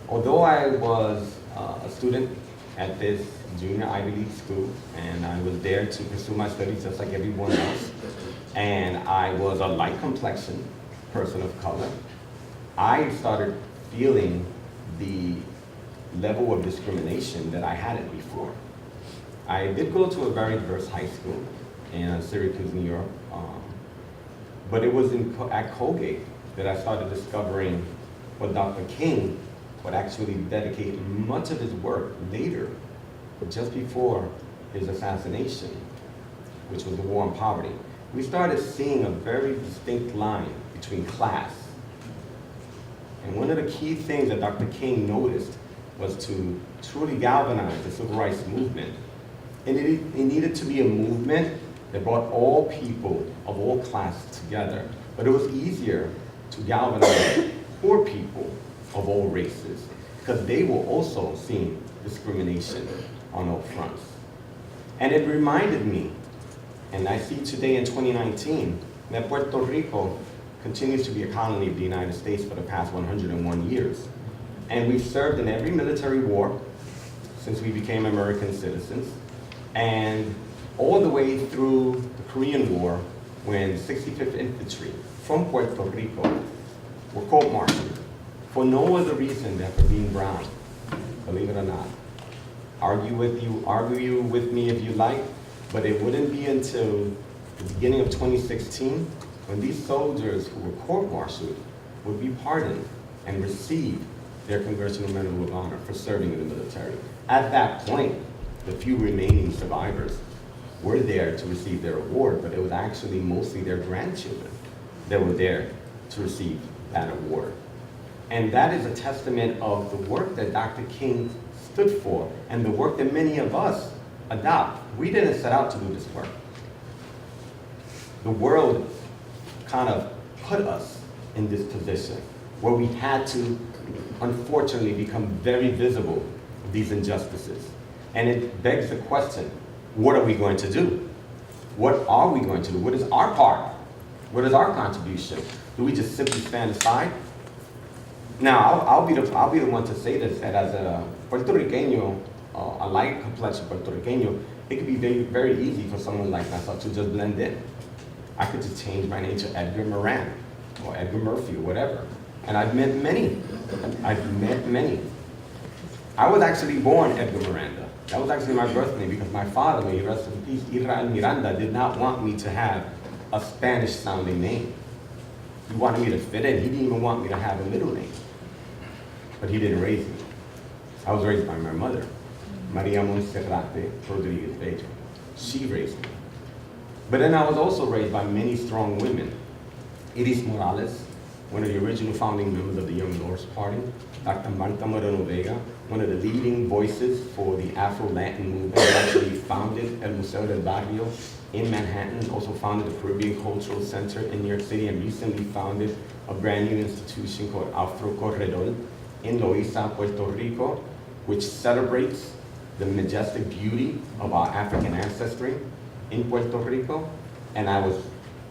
Although I was a student at this junior Ivy League school, and I was there to pursue my studies just like everyone else, and I was a light complexion person of color, I started feeling the level of discrimination that I hadn't before. I did go to a very diverse high school in Syracuse, New York, but it was at Colgate that I started discovering what Dr. King would actually dedicate much of his work later, just before his assassination, which was the war on poverty. We started seeing a very distinct line between class. And one of the key things that Dr. King noticed was to truly galvanize the civil rights movement. And it needed to be a movement that brought all people of all classes together. But it was easier to galvanize poor people of all races, because they were also seeing discrimination on all fronts. And it reminded me, and I see today in 2019, that Puerto Rico continues to be a colony of the United States for the past 101 years. And we've served in every military war since we became American citizens, and all the way through the Korean War, when 65th Infantry from Puerto Rico were court-martialed for no other reason than for being brown, believe it or not. Argue with me if you like, but it wouldn't be until the beginning of 2016 when these soldiers who were court-martialed would be pardoned and receive their Congressional Medal of Honor for serving in the military. At that point, the few remaining survivors were there to receive their award, but it was actually mostly their grandchildren that were there to receive that award. And that is a testament of the work that Dr. King stood for and the work that many of us adopt. We didn't set out to do this work. The world kind of put us in this position where we had to, unfortunately, become very visible of these injustices. And it begs the question, what are we going to do? What are we going to do? What is our part? What is our contribution? Do we just simply stand aside? Now, I'll be the one to say this, that as a Puerto Riqueño, a light complexion Puerto Riqueño, it could be very, very easy for someone like myself to just blend in. I could just change my name to Edgar Miranda or Edgar Murphy or whatever. And I've met many. I was actually born Edgar Miranda. That was actually my birth name because my father, may he rest in peace, Irizarry Miranda, did not want me to have a Spanish-sounding name. He wanted me to fit in. He didn't even want me to have a middle name. But he didn't raise me. I was raised by my mother, Maria Monserrate Rodriguez Bello. She raised me. But then I was also raised by many strong women. Iris Morales, one of the original founding members of the Young Norse Party, Dr. Marta Moreno Vega, one of the leading voices for the Afro-Latin movement, actually founded El Museo del Barrio in Manhattan, also founded the Caribbean Cultural Center in New York City, and recently founded a brand new institution called Afro Corredor in Loíza, Puerto Rico, which celebrates the majestic beauty of our African ancestry in Puerto Rico. And I was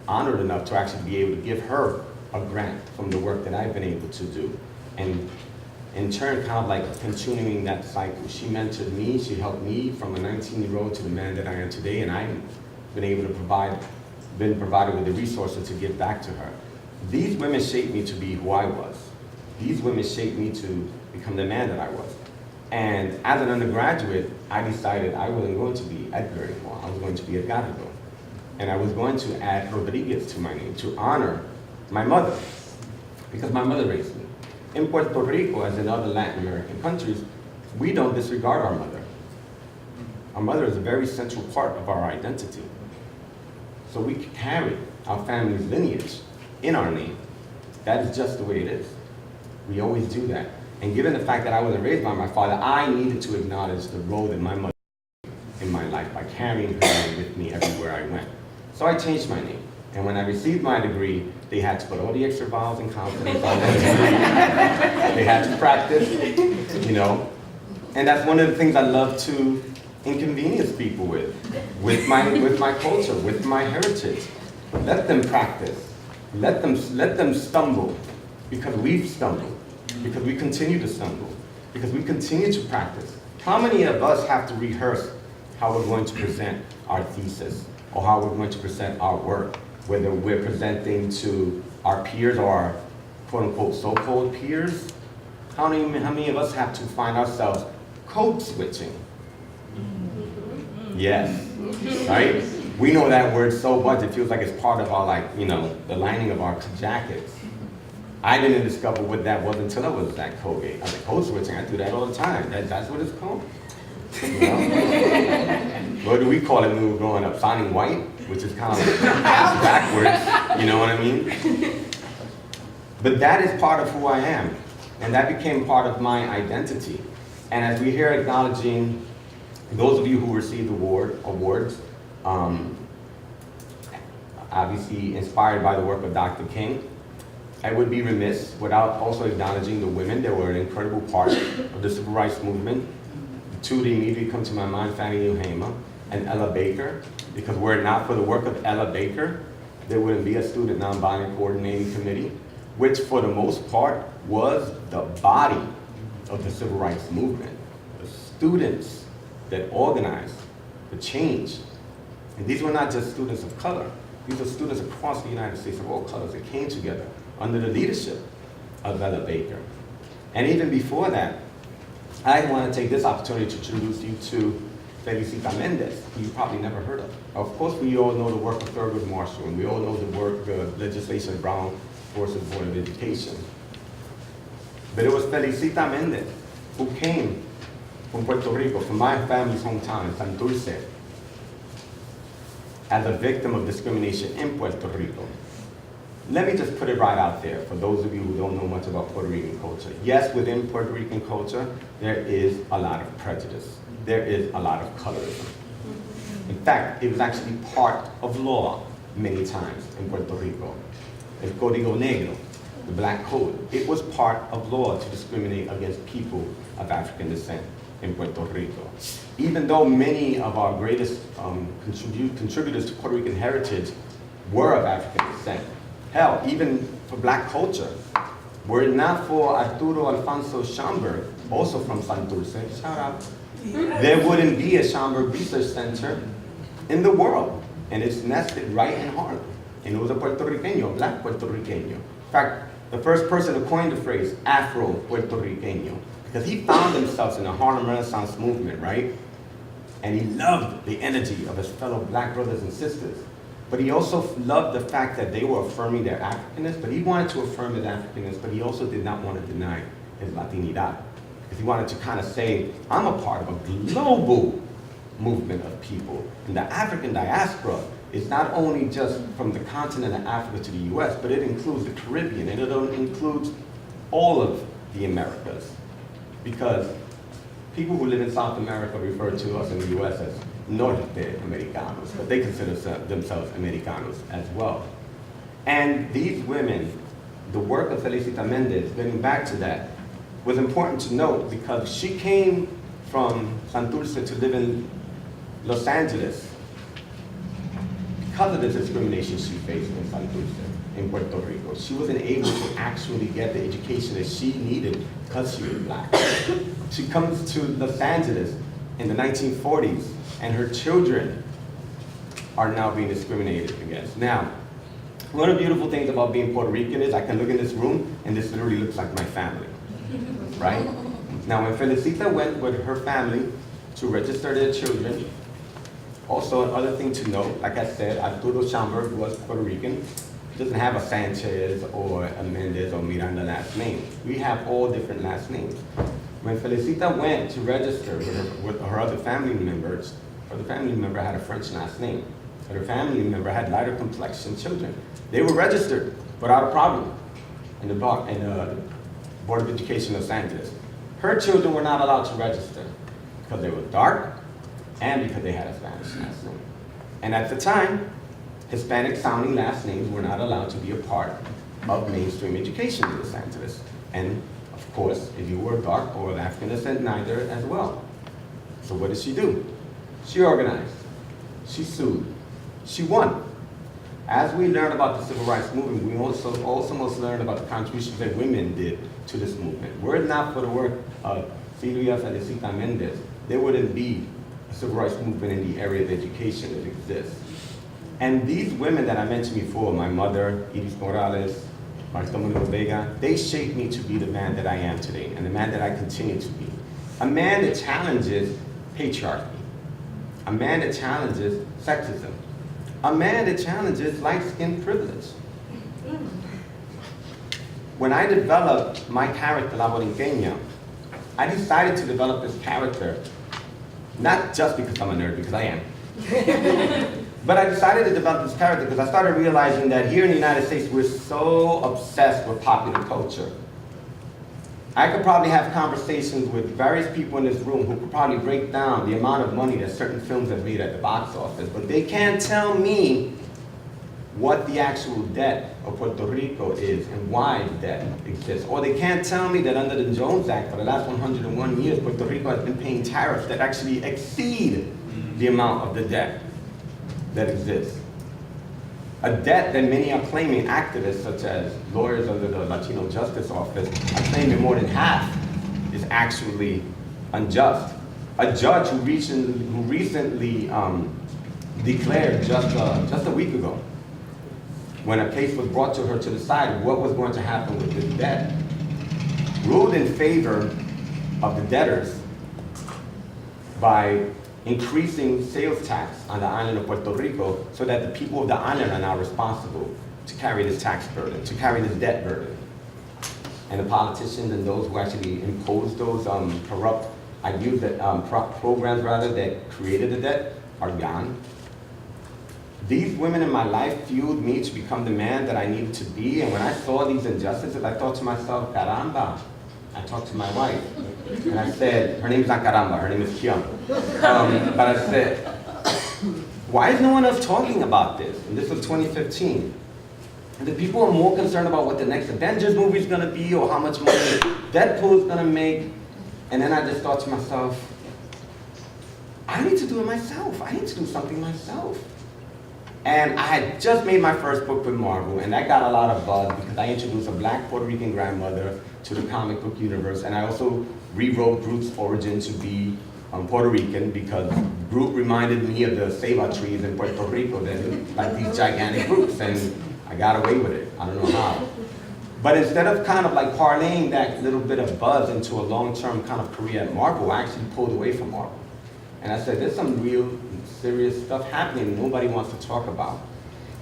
honored enough to actually be able to give her a grant from the work that I've been able to do. And in turn, kind of like continuing that cycle. She mentored me, she helped me from a 19-year-old to the man that I am today, and I've been able to been provided with the resources to give back to her. These women shaped me to be who I was. These women shaped me to become the man that I was. And as an undergraduate, I decided I wasn't going to be Edgar anymore. I was going to be Edgardo. And I was going to add Rodriguez to my name to honor my mother, because my mother raised me. In Puerto Rico, as in other Latin American countries, we don't disregard our mother. Our mother is a very central part of our identity. So we carry our family's lineage in our name. That is just the way it is. We always do that. And given the fact that I wasn't raised by my father, I needed to acknowledge the role that my mother played in my life by carrying her with me everywhere I went. So I changed my name. And when I received my degree, they had to put all the extra vowels and consonants on that degree. They had to practice, you know. And that's one of the things I love to inconvenience people with my culture, with my heritage. Let them practice. Let them stumble, because we've stumbled, because we continue to stumble, because we continue to practice. How many of us have to rehearse how we're going to present our thesis or how we're going to present our work, whether we're presenting to our peers or our quote-unquote so-called peers? How many of us have to find ourselves code switching? Yes, right? We know that word so much, it feels like it's part of our, like, you know, the lining of our jackets. I didn't discover what that was until I was at Colgate. I was like, code switching, I do that all the time. That's what it's called? You know? What do we call it when we were growing up? Signing white, which is kind of backwards, you know what I mean? But that is part of who I am, and that became part of my identity. And as we hear acknowledging those of you who received awards, obviously inspired by the work of Dr. King, I would be remiss without also acknowledging the women that were an incredible part of the civil rights movement. The two that immediately come to my mind, Fannie Lou Hamer and Ella Baker, because were it not for the work of Ella Baker, there wouldn't be a Student Nonviolent Coordinating Committee, which for the most part was the body of the civil rights movement. The students that organized the change. And these were not just students of color. These are students across the United States of all colors that came together under the leadership of Ella Baker. And even before that, I want to take this opportunity to introduce you to Felicita Mendez, who you probably never heard of. Of course, we all know the work of Thurgood Marshall, and we all know the work of legislation Brown Forces Board of Education. But it was Felicita Mendez who came from Puerto Rico, from my family's hometown in Santurce, as a victim of discrimination in Puerto Rico. Let me just put it right out there for those of you who don't know much about Puerto Rican culture. Yes, within Puerto Rican culture, there is a lot of prejudice. There is a lot of colorism. In fact, it was actually part of law many times in Puerto Rico. El Código Negro, the Black Code, it was part of law to discriminate against people of African descent in Puerto Rico. Even though many of our greatest contributors to Puerto Rican heritage were of African descent, hell, even for Black culture, were it not for Arturo Alfonso Schomburg, also from Santurce, shout out, there wouldn't be a Schomburg Research Center in the world. And it's nested right in Harlem. And it was a Puerto Riqueño, Black Puerto Riqueño. In fact, the first person to coin the phrase Afro Puerto Riqueño, because he found himself in the Harlem Renaissance movement, right? And he loved the energy of his fellow Black brothers and sisters. But he also loved the fact that they were affirming their Africanness, but he wanted to affirm his Africanness, but he also did not want to deny his Latinidad. Because he wanted to kind of say, I'm a part of a global movement of people. And the African diaspora is not only just from the continent of Africa to the US, but it includes the Caribbean, and it includes all of the Americas. Because people who live in South America refer to us in the US as Norte Americanos, but they consider themselves Americanos as well. And these women, the work of Felicita Mendez, getting back to that, was important to note because she came from Santurce to live in Los Angeles because of the discrimination she faced in Santurce, in Puerto Rico. She wasn't able to actually get the education that she needed because she was black. She comes to Los Angeles in the 1940s, and her children are now being discriminated against. Now, one of the beautiful things about being Puerto Rican is I can look in this room, and this literally looks like my family, right? Now, when Felicita went with her family to register their children, also another thing to note, like I said, Arturo Schomburg was Puerto Rican. He doesn't have a Sanchez or a Mendez or Miranda last name. We have all different last names. When Felicita went to register with her other family members, her family member had a French last name, but her family member had lighter complexion children. They were registered without a problem in the Board of Education of Los Angeles. Her children were not allowed to register because they were dark and because they had a Spanish last name. And at the time, Hispanic sounding last names were not allowed to be a part of mainstream education in Los Angeles. And of course, if you were dark or of African descent, neither as well. So what did she do? She organized, she sued, she won. As we learn about the civil rights movement, we also must learn about the contributions that women did to this movement. Were it not for the work of Silvia Felicita Mendez, there wouldn't be a civil rights movement in the area of education that exists. And these women that I mentioned before, my mother, Iris Morales, Bartolomeo Vega, they shaped me to be the man that I am today and the man that I continue to be. A man that challenges patriarchy. A man that challenges sexism. A man that challenges light-skin privilege. When I developed my character, La Borinqueña, I decided to develop this character, not just because I'm a nerd, because I am. But I decided to develop this character because I started realizing that here in the United States, we're so obsessed with popular culture. I could probably have conversations with various people in this room who could probably break down the amount of money that certain films have made at the box office, but they can't tell me what the actual debt of Puerto Rico is and why the debt exists. Or they can't tell me that under the Jones Act for the last 101 years, Puerto Rico has been paying tariffs that actually exceed the amount of the debt that exists. A debt that many are claiming, activists such as lawyers under the Latino Justice Office are claiming more than half is actually unjust. A judge who recently declared just a week ago, when a case was brought to her to decide what was going to happen with this debt, ruled in favor of the debtors by increasing sales tax on the island of Puerto Rico so that the people of the island are now responsible to carry this tax burden, to carry this debt burden. And the politicians and those who actually imposed those corrupt ideas, programs that created the debt are gone. These women in my life fueled me to become the man that I needed to be, and when I saw these injustices, I thought to myself, caramba. I talked to my wife, and I said, her name is not Caramba, her name is Kiam. But I said, why is no one else talking about this? And this was 2015. And the people are more concerned about what the next Avengers movie is gonna be or how much money Deadpool is gonna make. And then I just thought to myself, I need to do it myself. I need to do something myself. And I had just made my first book with Marvel, and that got a lot of buzz because I introduced a black Puerto Rican grandmother to the comic book universe, and I also rewrote Groot's origin to be Puerto Rican because Groot reminded me of the ceiba trees in Puerto Rico that look like these gigantic roots, and I got away with it. I don't know how. But instead of kind of like parlaying that little bit of buzz into a long-term kind of career at Marvel, I actually pulled away from Marvel. And I said, there's some real serious stuff happening nobody wants to talk about.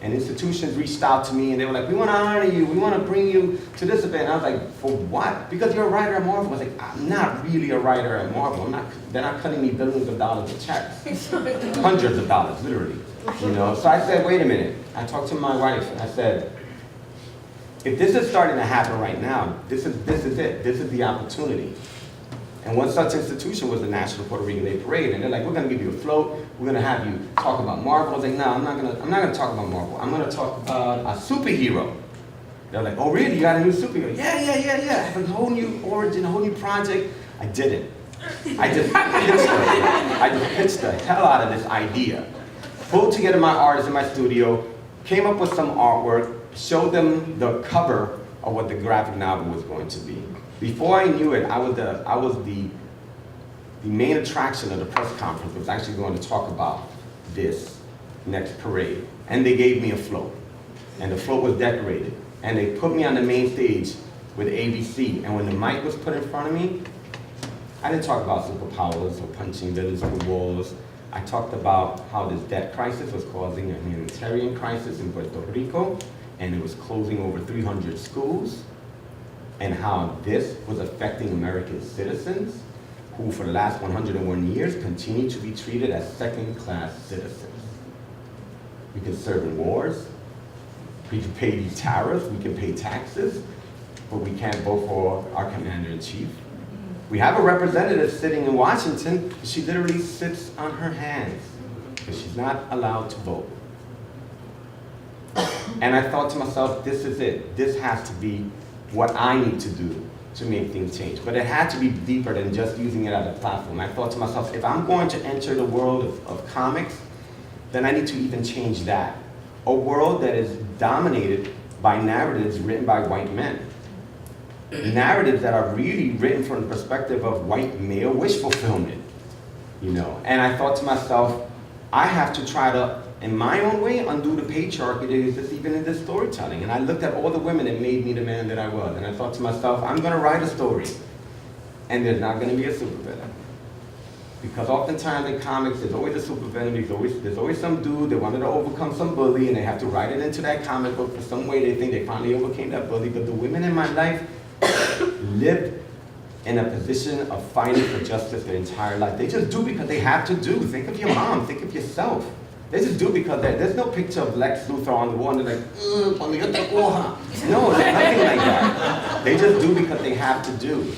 And institutions reached out to me and they were like, we want to honor you, we want to bring you to this event. And I was like, for what? Because you're a writer at Marvel. I was like, I'm not really a writer at Marvel. They're not cutting me billions of dollars of checks. Hundreds of dollars, literally. You know? So I said, wait a minute. I talked to my wife and I said, if this is starting to happen right now, this is it. This is the opportunity. And one such institution was the National Puerto Rican Day Parade, and they're like, we're gonna give you a float, we're gonna have you talk about Marvel. I was like, no, I'm not gonna talk about Marvel. I'm gonna talk about a superhero They're like, oh really, you got a new superhero? Yeah. I have a whole new origin, a whole new project. I didn't. I just pitched the hell out of this idea. Pulled together my artists in my studio, came up with some artwork, showed them the cover of what the graphic novel was going to be. Before I knew it, I was the main attraction of the press conference. Was actually going to talk about this next parade. And they gave me a float. And the float was decorated. And they put me on the main stage with ABC. And when the mic was put in front of me, I didn't talk about superpowers or punching villains through walls. I talked about how this debt crisis was causing a humanitarian crisis in Puerto Rico, and it was closing over 300 schools, and how this was affecting American citizens who for the last 101 years continue to be treated as second-class citizens. We can serve in wars, we can pay these tariffs, we can pay taxes, but we can't vote for our commander-in-chief. We have a representative sitting in Washington, she literally sits on her hands because she's not allowed to vote. And I thought to myself, this is it. This has to be what I need to do to make things change. But it had to be deeper than just using it as a platform. I thought to myself, if I'm going to enter the world of comics, then I need to even change that. A world that is dominated by narratives written by white men. Narratives that are really written from the perspective of white male wish fulfillment, you know. And I thought to myself, I have to try to, in my own way, undo the patriarchy that exists even in this storytelling. And I looked at all the women that made me the man that I was, and I thought to myself, I'm gonna write a story, and there's not gonna be a supervillain. Because oftentimes in comics, there's always a supervillain, there's always some dude that wanted to overcome some bully, and they have to write it into that comic book for some way they think they finally overcame that bully. But the women in my life lived in a position of fighting for justice their entire life. They just do because they have to do. Think of your mom, think of yourself. They just do because there's no picture of Lex Luthor on the wall and they're like, no, there's nothing like that. They just do because they have to do.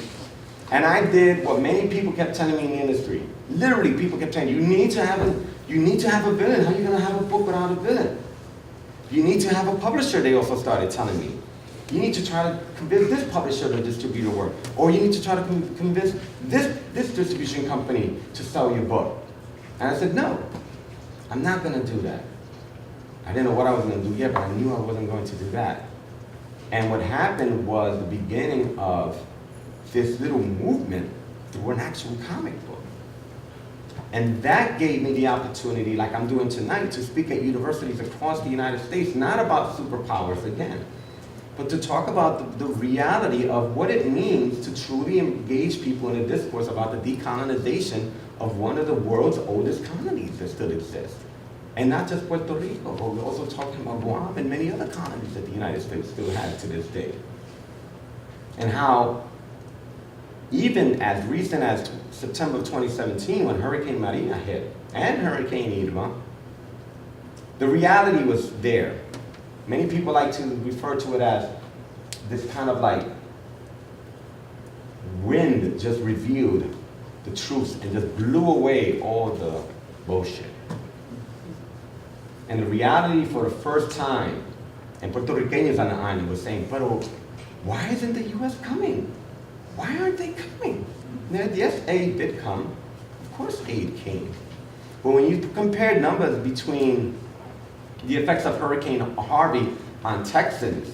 And I did what many people kept telling me in the industry. Literally, people kept telling me, you need to have a villain. How are you gonna have a book without a villain? You need to have a publisher, they also started telling me. You need to try to convince this publisher to distribute your work. Or you need to try to convince this distribution company to sell your book. And I said, no, I'm not gonna do that. I didn't know what I was gonna do yet, but I knew I wasn't going to do that. And what happened was the beginning of this little movement through an actual comic book. And that gave me the opportunity, like I'm doing tonight, to speak at universities across the United States, not about superpowers again, but to talk about the reality of what it means to truly engage people in a discourse about the decolonization of one of the world's oldest colonies that still exists. And not just Puerto Rico, but we're also talking about Guam and many other colonies that the United States still has to this day. And how, even as recent as September of 2017, when Hurricane Maria hit, and Hurricane Irma, the reality was there. Many people like to refer to it as this kind of like wind just revealed the truth and just blew away all the bullshit. And the reality for the first time, and Puerto Ricanos on the island were saying, but why isn't the US coming? Why aren't they coming? Now, yes, aid did come. Of course aid came. But when you compare numbers between the effects of Hurricane Harvey on Texans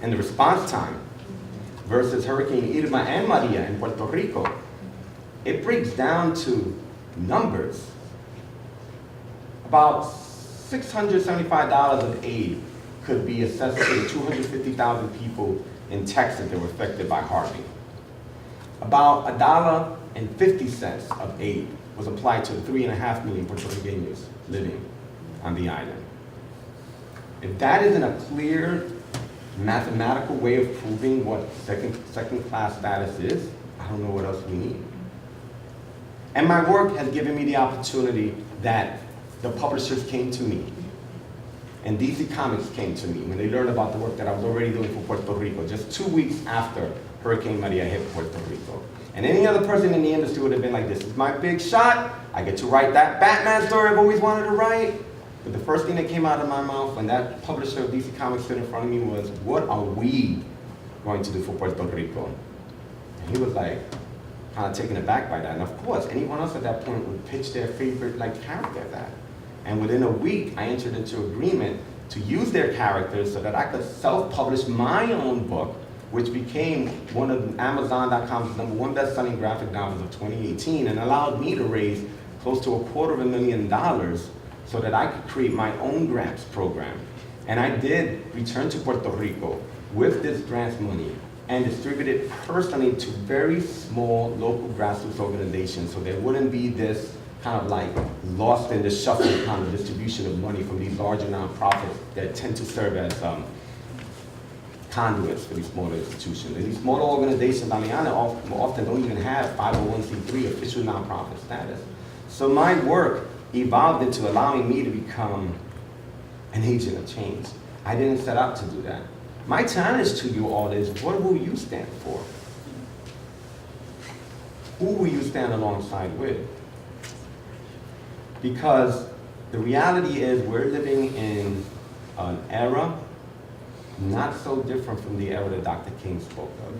and the response time versus Hurricane Irma and Maria in Puerto Rico, it breaks down to numbers. About $675 of aid could be assessed to the 250,000 people in Texas that were affected by Harvey. About $1.50 of aid was applied to the 3.5 million Puerto Ricanos living on the island. If that isn't a clear mathematical way of proving what second-class status is, I don't know what else we need. And my work has given me the opportunity that the publishers came to me, and DC Comics came to me when they learned about the work that I was already doing for Puerto Rico, just 2 weeks after Hurricane Maria hit Puerto Rico. And any other person in the industry would have been like, this is my big shot. I get to write that Batman story I've always wanted to write. But the first thing that came out of my mouth when that publisher of DC Comics stood in front of me was, what are we going to do for Puerto Rico? And he was like, kind of taken aback by that. And of course, anyone else at that point would pitch their favorite character at that. And within a week, I entered into agreement to use their characters so that I could self-publish my own book, which became one of Amazon.com's #1 best-selling graphic novels of 2018, and allowed me to raise close to $250,000 so that I could create my own grants program. And I did return to Puerto Rico with this grants money and distribute it personally to very small local grassroots organizations, so there wouldn't be this kind of lost in the shuffle kind of distribution of money from these larger nonprofits that tend to serve as conduits for these smaller institutions. And these smaller organizations, Aliana, often don't even have 501c3 official nonprofit status. So my work evolved into allowing me to become an agent of change. I didn't set out to do that. My challenge to you all is, what will you stand for? Who will you stand alongside with? Because the reality is we're living in an era not so different from the era that Dr. King spoke of.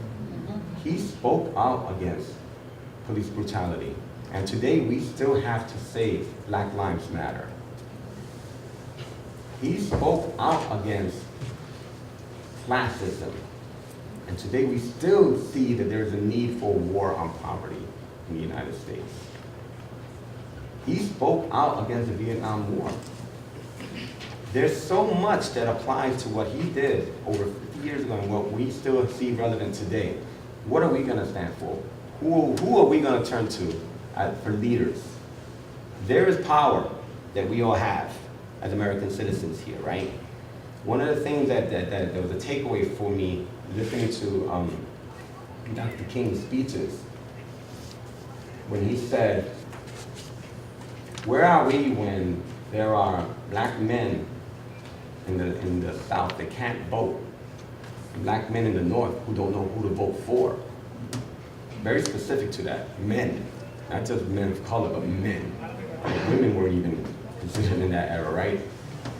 He spoke out against police brutality. And today we still have to say Black Lives Matter. He spoke out against classism. And today we still see that there's a need for a war on poverty in the United States. He spoke out against the Vietnam War. There's so much that applies to what he did over 50 years ago and what we still see relevant today. What are we going to stand for? Who are we going to turn to for leaders? There is power that we all have as American citizens here, right? One of the things that was a takeaway for me listening to Dr. King's speeches, when he said, where are we when there are Black men in the South that can't vote, and Black men in the North who don't know who to vote for? Very specific to that, men, not just men of color, but men. Women weren't even considered in that era, right?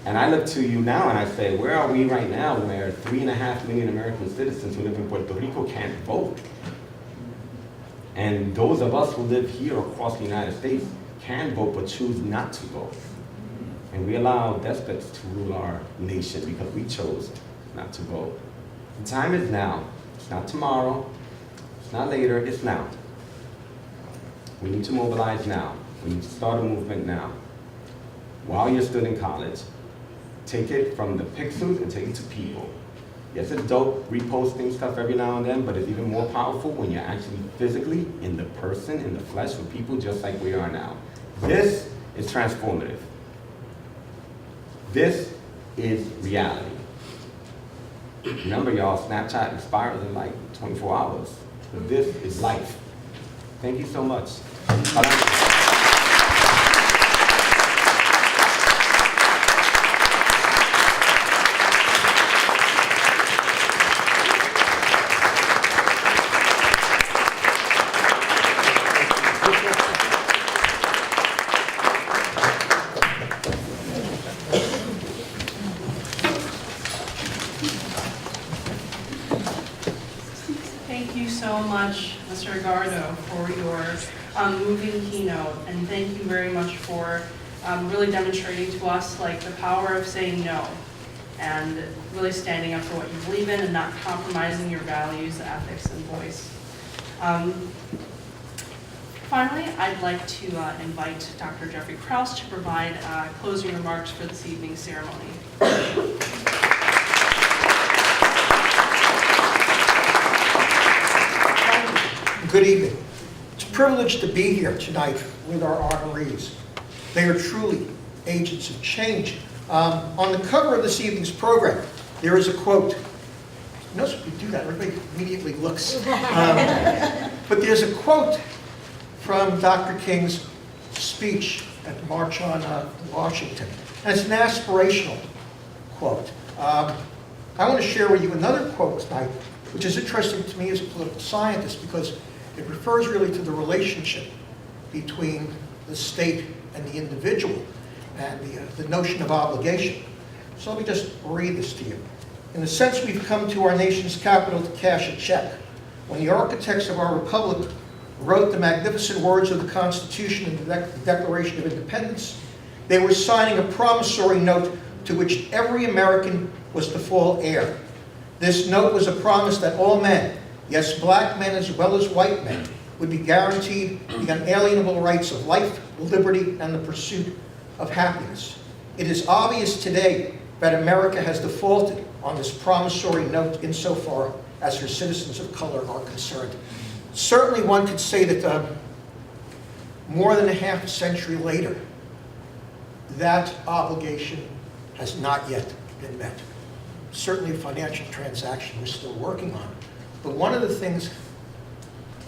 And I look to you now and I say, where are we right now where 3.5 million American citizens who live in Puerto Rico can't vote? And those of us who live here across the United States can vote but choose not to vote. And we allow despots to rule our nation because we chose not to vote. The time is now. It's not tomorrow. It's not later. It's now. We need to mobilize now. We need to start a movement now. While you're still in college, take it from the pixels and take it to people. Yes, it's dope reposting stuff every now and then, but it's even more powerful when you're actually physically in the person, in the flesh, with people just like we are now. This is transformative. This is reality. Remember, y'all, Snapchat expires in 24 hours. But this is life. Thank you so much. Thank you so much, Mr. Edgardo, for your moving keynote, and thank you very much for really demonstrating to us the power of saying no, and really standing up for what you believe in and not compromising your values, ethics, and voice. Finally, I'd like to invite Dr. Jeffrey Kraus to provide closing remarks for this evening's ceremony. Good evening. It's a privilege to be here tonight with our honorees. They are truly agents of change. On the cover of this evening's program, there is a quote. Notice if we do that, everybody immediately looks. But there's a quote from Dr. King's speech at the March on Washington. And it's an aspirational quote. I want to share with you another quote tonight, which is interesting to me as a political scientist because it refers really to the relationship between the state and the individual. and the notion of obligation. So let me just read this to you. In a sense, we've come to our nation's capital to cash a check. When the architects of our republic wrote the magnificent words of the Constitution and the Declaration of Independence, they were signing a promissory note to which every American was to fall heir. This note was a promise that all men, yes, black men as well as white men, would be guaranteed the unalienable rights of life, liberty, and the pursuit of happiness. It is obvious today that America has defaulted on this promissory note insofar as her citizens of color are concerned. Certainly one could say that more than a half a century later, that obligation has not yet been met. Certainly a financial transaction we're still working on. But one of the things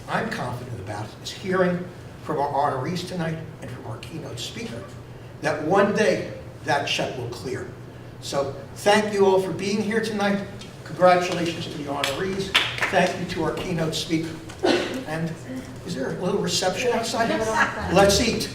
I'm confident about is hearing from our honorees tonight and from our keynote speaker that one day that check will clear. So thank you all for being here tonight. Congratulations to the honorees. Thank you to our keynote speaker. And is there a little reception outside? Let's eat.